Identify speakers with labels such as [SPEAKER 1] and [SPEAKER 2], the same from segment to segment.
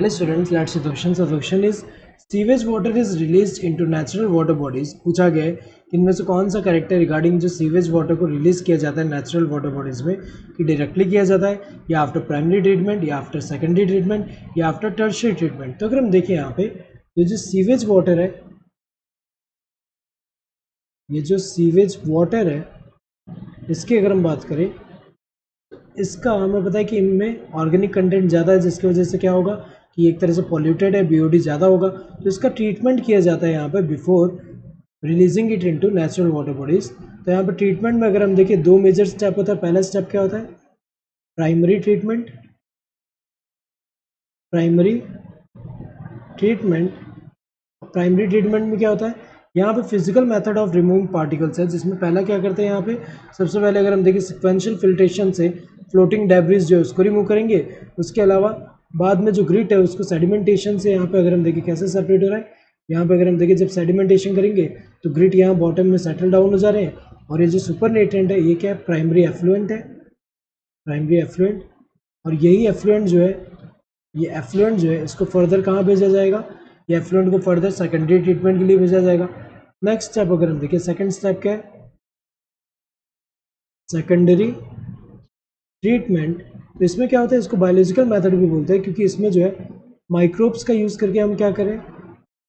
[SPEAKER 1] Hello students, let's see the question. So the question is sewage water is released into natural water bodies. पूछा गया है कि इनमें से कौन सा करेक्ट है रिगार्डिंग जो सीवेज वाटर को रिलीज किया जाता है नेचुरल वाटर बॉडीज में, कि डायरेक्टली किया जाता है या आफ्टर प्राइमरी ट्रीटमेंट या आफ्टर सेकेंडरी ट्रीटमेंट या आफ्टर टर्शियरी ट्रीटमेंट। तो अगर हम देखें यहाँ पे ये जो सीवेज वाटर है, ये जो सीवेज वाटर है इसकी अगर हम बात करें, इसका हमें पता है कि इनमें ऑर्गेनिक कंटेंट ज़्यादा है, जिसकी वजह से क्या होगा कि एक तरह से पॉल्यूटेड है, बीओडी ज़्यादा होगा। तो इसका ट्रीटमेंट किया जाता है यहाँ पे before releasing it into natural water bodies. तो यहाँ पे ट्रीटमेंट में अगर हम देखें दो मेजर स्टेप होता है। पहला स्टेप क्या होता है? Primary treatment. प्राइमरी ट्रीटमेंट में क्या होता है? यहाँ पे physical method of removing particles है, जिसमें पहला क्या करते हैं यहाँ पे, सबसे पहले अगर हम देखें सिक्वेंशियल फिल्ट्रेशन से फ्लोटिंग डेब्रिस जो है उसको रिमूव करेंगे। उसके अलावा बाद में जो ग्रिट है उसको सेडिमेंटेशन से यहाँ पे अगर हम देखें कैसे सेपरेट हो रहा है, यहाँ पे अगर हम देखें जब सेडिमेंटेशन करेंगे तो ग्रिट यहाँ बॉटम में सेटल डाउन हो जा रहे हैं। और ये जो सुपर नेट्रेंट है ये क्या है? प्राइमरी एफ्लुएंट है, प्राइमरी एफ्लुएंट। और यही एफ्लुएंट जो है, ये एफ्लुएंट जो है इसको फर्दर कहाँ भेजा जाएगा? ये एफ्लुएंट को फर्दर सेकेंडरी ट्रीटमेंट के लिए भेजा जाएगा। नेक्स्ट स्टेप अगर हम देखें, सेकेंड स्टेप क्या है? Secondary treatment. तो इसमें क्या होता है, इसको बायोलॉजिकल मेथड भी बोलते हैं, क्योंकि इसमें जो है माइक्रोब्स का यूज़ करके हम क्या करें,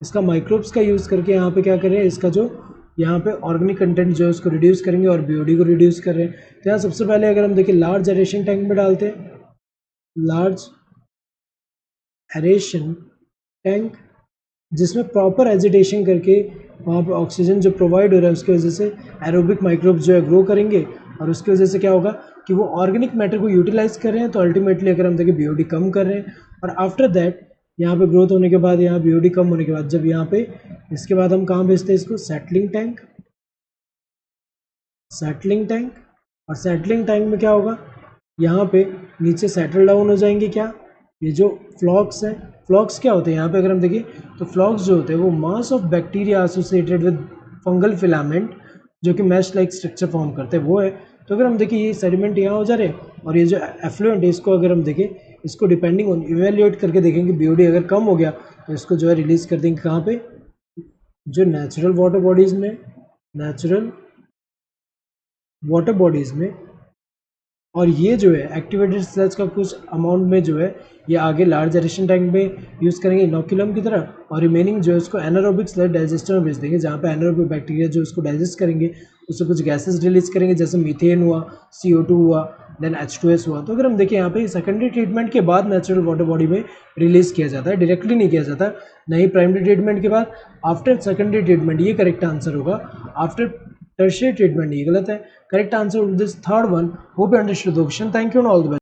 [SPEAKER 1] इसका माइक्रोब्स का यूज़ करके यहाँ पे क्या करें, इसका जो यहाँ पे ऑर्गेनिक कंटेंट जो है उसको रिड्यूस करेंगे और बीओडी को रिड्यूस कर रहे हैं। तो यहाँ सबसे पहले अगर हम देखें लार्ज एरेशन टैंक में डालते हैं, लार्ज एरेशन टैंक, जिसमें प्रॉपर एजिटेशन करके वहाँ पे ऑक्सीजन जो प्रोवाइड हो रहा है उसकी वजह से एरोबिक माइक्रोब्स जो है ग्रो करेंगे। और उसकी वजह से क्या होगा कि वो ऑर्गेनिक मैटर को यूटिलाइज कर रहे हैं। तो अल्टीमेटली अगर हम देखें बीओडी कम कर रहे हैं। और आफ्टर दैट यहाँ पे ग्रोथ होने के बाद, यहाँ बीओडी कम होने के बाद, जब यहाँ पे इसके बाद हम कहाँ भेजते हैं इसको? Settling tank. सेटलिंग टैंक, और सेटलिंग टैंक में क्या होगा, यहाँ पे नीचे सेटल डाउन हो जाएंगे क्या, ये जो फ्लॉक्स है। फ्लॉक्स क्या होते हैं यहाँ पे अगर हम देखें तो फ्लॉक्स जो होते हैं वो mass of bacteria associated with fungal filament जो कि मैश लाइक स्ट्रक्चर फॉर्म करते हैं वो है। तो अगर हम देखें ये सेडिमेंट यहाँ हो जा रहे हैं और ये जो एफ्लुएंट है इसको अगर हम देखें, इसको डिपेंडिंग ऑन इवेल्युएट करके देखेंगे बीओडी अगर कम हो गया तो इसको जो है रिलीज कर देंगे कहाँ पे? जो नेचुरल वाटर बॉडीज़ में, नेचुरल वाटर बॉडीज़ में। और ये जो है एक्टिवेटेड सेल्स का कुछ अमाउंट में जो है ये आगे लार्ज एरेशन टैंक में यूज़ करेंगे इनोकुलम की तरह, और रिमेनिंग जो है उसको एनारोबिक सेल डाइजेस्टर में भेज देंगे, जहाँ पे एनारोबिक बैक्टीरिया जो उसको डाइजेस्ट करेंगे, उससे कुछ गैसेस रिलीज करेंगे, जैसे मीथेन हुआ, CO2 हुआ, देन H2S हुआ। तो अगर हम देखें यहाँ पे सेकेंडरी ट्रीटमेंट के बाद नेचुरल वाटर बॉडी में रिलीज किया जाता है, डायरेक्टली नहीं किया जाता, नहीं प्राइमरी ट्रीटमेंट के बाद, आफ्टर सेकेंडरी ट्रीटमेंट। ये करेक्ट आंसर होगा। आफ्टर टर्शियरी ट्रीटमेंट ये गलत है। Correct answer this third one. Hope you understood the question. Thank you and all the best.